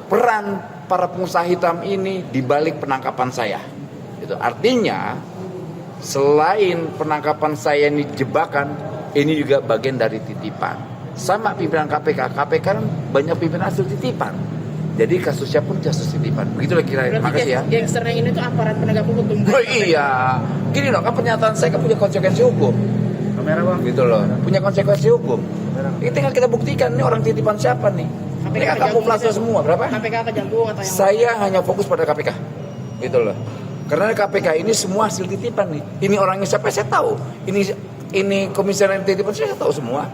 peran para pengusaha hitam ini di balik penangkapan saya. Itu artinya selain penangkapan saya ini jebakan, ini juga bagian dari titipan. Sama pimpinan KPK, KPK kan banyak pimpinan hasil titipan. Jadi kasusnya pun kasus titipan. Begitulah kira-kira. Makasih ya. Gangsternya ini tuh aparat penegak hukum. Oh iya, gini loh, kan pernyataan saya kan punya konsekuensi hukum. Kamera bang. Gitu loh, punya konsekuensi hukum. Ini tinggal kita buktikan ini orang titipan siapa nih. Ini kan kamuflase semua, berapa? KPK kejagung atau yang Saya hanya fokus pada KPK, gitu loh. Karena KPK ini semua hasil titipan nih. Ini orangnya siapa saya tahu. Ini komisioner titipan saya tahu semua,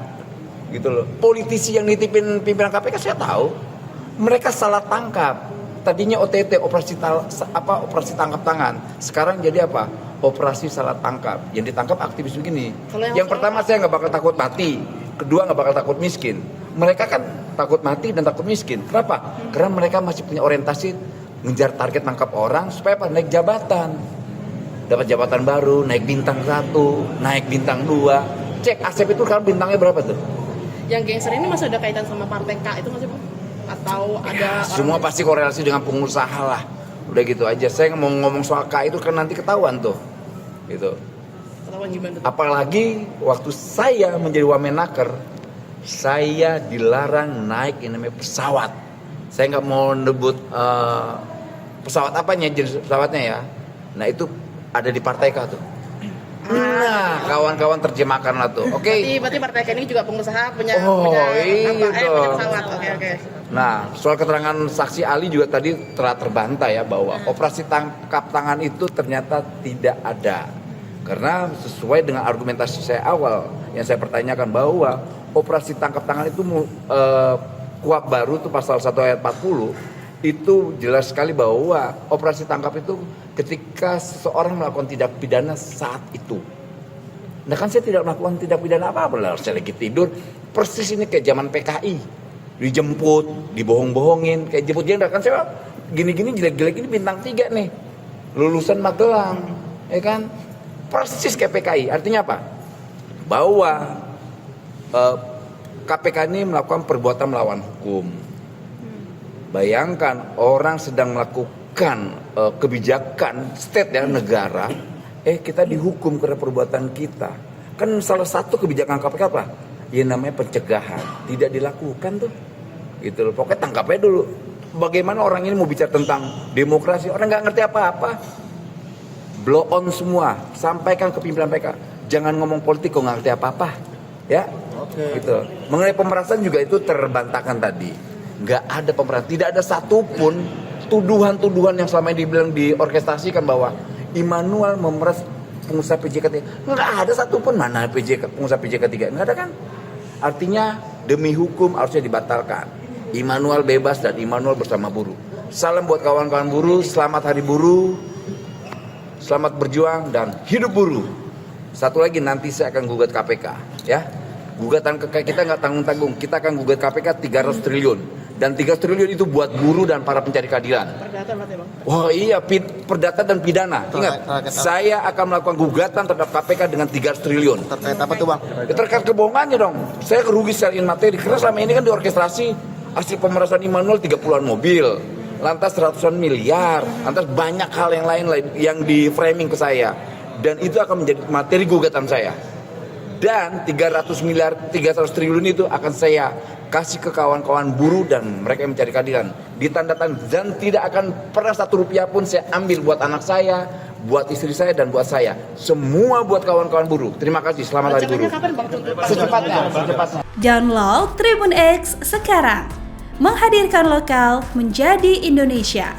gitu loh. Politisi yang nitipin pimpinan KPK saya tahu. Mereka salah tangkap. Tadinya OTT operasi tangkap tangan. Sekarang jadi apa? Operasi salah tangkap. Yang ditangkap aktivis begini. Yang pertama saya nggak bakal takut mati. Kedua nggak bakal takut miskin. Mereka kan takut mati dan takut miskin. Kenapa? Karena mereka masih punya orientasi ngejar target tangkap orang supaya apa? Naik jabatan. Dapat jabatan baru, naik bintang 1, naik bintang 2. Cek Asep itu sekarang bintangnya berapa tuh? Yang gangster ini masih ada kaitan sama partai K itu masih Bang? Atau ada Semua pasti korelasi dengan pengusaha lah. Udah gitu aja. Saya mau ngomong soal K itu kan nanti ketahuan tuh. Gitu. ketahuan gimana tuh? Apalagi waktu saya menjadi Wamenaker, saya dilarang naik yang namanya pesawat. Saya nggak mau nyebut pesawat apanya, jenis pesawatnya ya. Nah itu ada di Partai K tuh. Nah, kawan-kawan terjemahkanlah tuh. Oke. Berarti Partai K ini juga pengusaha punya iya punya pesawat. Oke. Nah, soal keterangan saksi Ali juga tadi telah terbantah ya bahwa operasi tangkap tangan itu ternyata tidak ada. Karena sesuai dengan argumentasi saya awal yang saya pertanyakan bahwa operasi tangkap tangan itu KUHP baru tuh pasal 1 ayat 40 itu jelas sekali bahwa operasi tangkap itu ketika seseorang melakukan tindak pidana saat itu. Nah kan saya tidak melakukan tindak pidana apa-apa lah, saya lagi tidur. Persis ini kayak zaman PKI, dijemput, dibohong-bohongin, kayak jemput jenderal. Kan saya gini-gini jelek-jelek ini bintang 3 nih, lulusan Magelang, ya kan? Persis kayak PKI. Artinya apa? Bahwa KPK ini melakukan perbuatan melawan hukum. Bayangkan orang sedang melakukan kebijakan state ya, negara, kita dihukum karena perbuatan kita. Kan salah satu kebijakan KPK apa? Ya namanya pencegahan, tidak dilakukan tuh. Gitu loh. Pokoknya tangkap aja dulu. Bagaimana orang ini mau bicara tentang demokrasi? Orang nggak ngerti apa-apa. Blow on semua, sampaikan ke pimpinan PK. Jangan ngomong politik kok nggak ngerti apa-apa. Ya, gitu. Mengenai pemerasan juga itu terbantahkan tadi. Nggak ada pemerasan, tidak ada satupun tuduhan-tuduhan yang selama ini dibilang diorkestrasikan bahwa Immanuel memeras pengusaha PJK3. Nggak ada satupun. Mana pengusaha PJK3? Nggak ada kan? Artinya demi hukum harusnya dibatalkan. Immanuel bebas dan Immanuel bersama buruh. Salam buat kawan-kawan buruh, selamat hari buruh, selamat berjuang dan hidup buruh. Satu lagi nanti saya akan gugat KPK, ya. Gugatan kita nggak tanggung-tanggung, kita akan gugat KPK 300 triliun. Dan 300 triliun itu buat buruh dan para pencari keadilan. Perdata berarti Bang? Wah iya, perdata dan pidana. Ingat, saya akan melakukan gugatan terhadap KPK dengan 300 triliun. Terkait apa tuh Bang? Ya, terkait kebohongannya dong. Saya kerugi secara materi. Karena selama ini kan diorkestrasi hasil pemerasan Immanuel 30-an mobil. Lantas ratusan miliar. Lantas banyak hal yang lain yang di framing ke saya. Dan itu akan menjadi materi gugatan saya. Dan 300 triliun itu akan saya kasih ke kawan-kawan buruh dan mereka yang mencari keadilan. Ditandatangan dan tidak akan pernah 1 rupiah pun saya ambil buat anak saya, buat istri saya dan buat saya. Semua buat kawan-kawan buruh. Terima kasih. Selamat Hari Buruh. Kapan Bang tuntutan? Secepatnya. Download Tribun X sekarang. Menghadirkan lokal menjadi Indonesia.